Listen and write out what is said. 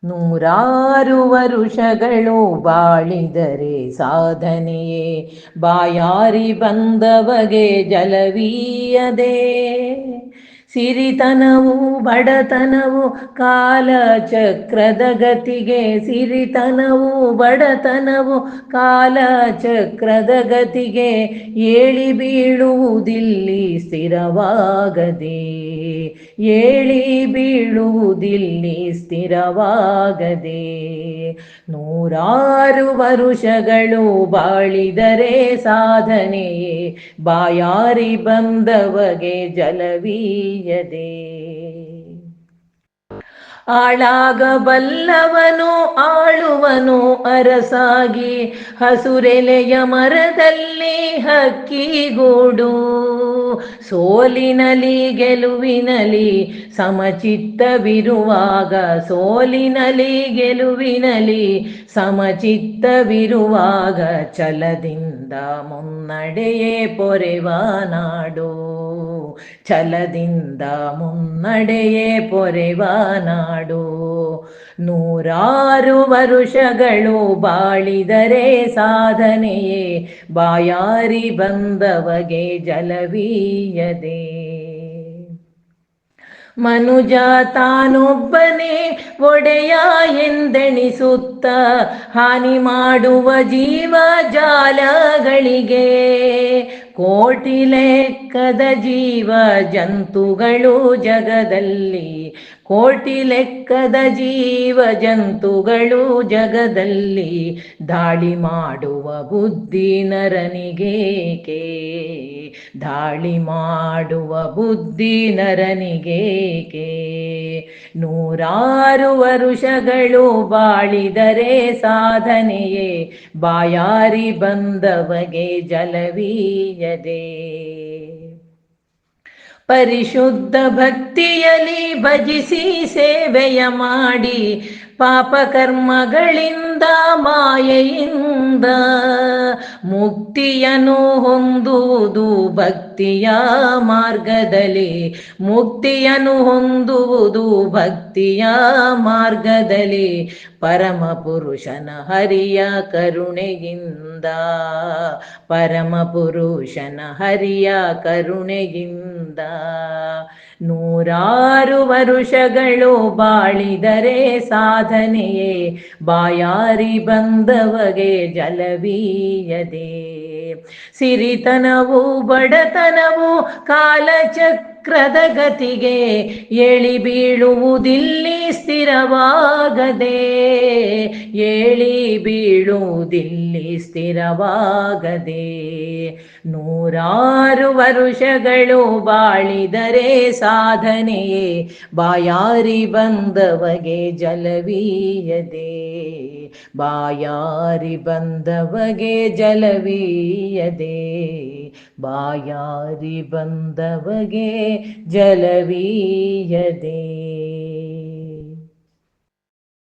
ನೂರಾರು ವರುಷಗಳು ಬಾಳಿದರೆ ಸಾಧನೆಯೇ, ಬಾಯಾರಿ ಬಂದವಗೆ ಜಲವೀಯದೆ. ಸಿರಿತನವು ಬಡತನವು ಕಾಲಚಕ್ರದ ಗತಿಗೆ, ಸಿರಿತನವು ಬಡತನವು ಕಾಲಚಕ್ರದ ಗತಿಗೆ, ಏಳಿ ಬೀಳುವುದಿಲ್ಲಿ ಸ್ಥಿರವಾಗದೆ, ಏಳಿ ಬೀಳುವುದಿಲ್ಲಿ ಸ್ಥಿರವಾಗದೆ. ನೂರಾರು ವರುಷಗಳು ಬಾಳಿದರೆ ಸಾಧನೆಯೇ, ಬಾಯಾರಿ ಬಂದವಗೆ ಜಲವೀಯದೆ. ಆಳಾಗಬಲ್ಲವನು ಆಳುವನು ಅರಸಾಗಿ, ಹಸುರೆಲೆಯ ಮರದಲ್ಲಿ ಹಕ್ಕಿಗೂಡು. ಸೋಲಿನಲಿ ಗೆಲುವಿನಲಿ ಸಮಚಿತ್ತವಿರುವಾಗ, ಸೋಲಿನಲಿ ಗೆಲುವಿನಲಿ ಸಮಚಿತ್ತವಿರುವಾಗ, ಛಲದಿಂದ ಮುನ್ನಡೆಯೇ ಪೊರೆವ ನಾಡು, ಛಲದಿಂದ ಮುನ್ನಡೆಯೇ ಪೊರೆವ ನಾಡು. ನೂರಾರು ವರುಷಗಳು ಬಾಳಿದರೆ ಸಾಧನೆಯೇ, ಬಾಯಾರಿ ಬಂದವಗೆ ಜಲವೀಯದೆ. ಮನುಜ ತಾನೊಬ್ಬನೇ ಒಡೆಯ ಎಂದೆಣಿಸುತ್ತ, ಹಾನಿ ಮಾಡುವ ಜೀವ ಜಾಲಗಳಿಗೆ. ಕೋಟಿ ಲೆಕ್ಕದ ಜೀವ ಜಂತುಗಳು ಜಗದಲ್ಲಿ, ಕೋಟಿ ಲೆಕ್ಕದ ಜೀವ ಜಂತುಗಳು ಜಗದಲ್ಲಿ, ದಾಳಿ ಮಾಡುವ ಬುದ್ಧಿ ನರನಿಗೇಕೆ, ದಾಳಿ ಮಾಡುವ ಬುದ್ಧಿ ನರನಿಗೇಕೆ. ನೂರಾರು ವರುಷಗಳು ಬಾಳಿದರೆ ಸಾಧನೆಯೇ, ಬಾಯಾರಿ ಬಂದವಗೆ ಜಲವೀಯದೆ. ಪರಿಶುದ್ಧ ಭಕ್ತಿಯಲಿ ಭಜಿಸಿ ಸೇವೆಯ ಮಾಡಿ, ಪಾಪಕರ್ಮಗಳಿಂದ ಮಾಯೆಯಿಂದ ಮುಕ್ತಿಯನ್ನು ಹೊಂದುವುದು ಭಕ್ತಿಯ ಮಾರ್ಗದಲ್ಲಿ, ಮುಕ್ತಿಯನ್ನು ಹೊಂದುವುದು ಭಕ್ತಿಯ ಮಾರ್ಗದಲ್ಲಿ. ಪರಮ ಪುರುಷನ ಹರಿಯ ಕರುಣೆಯಿಂದ, ಪರಮ ಪುರುಷನ ಹರಿಯ ಕರುಣೆಯಿಂದ. ನೂರಾರು ವರುಷಗಳು ಬಾಳಿದರೆ ಸಾಧನೆಯೇ, ಬಾಯಾರಿ ಬಂದವಗೆ ಜಲವೀಯದೆ. ಸಿರಿತನವು ಬಡತನವು ಕಾಲಚಕ್ರದ ಗತಿಗೆ, ಏಳಿ ಬೀಳುವುದಿಲ್ಲಿ ಸ್ಥಿರವಾಗದೆ, ಏಳಿ ಬೀಳುವುದಿಲ್ಲಿ ಸ್ಥಿರವಾಗದೆ. ನೂರಾರು ವರುಷಗಳು ಬಾಳಿದರೆ ಸಾಧನೆಯೇ, ಬಾಯಾರಿ ಬಂದವಗೆ ಜಲವೀಯದೆ, ಬಾಯಾರಿ ಬಂದವಗೆ ಜಲವೀಯದೆ, ಬಾಯಾರಿ ಬಂದವಗೆ ಜಲವೀಯದೆ.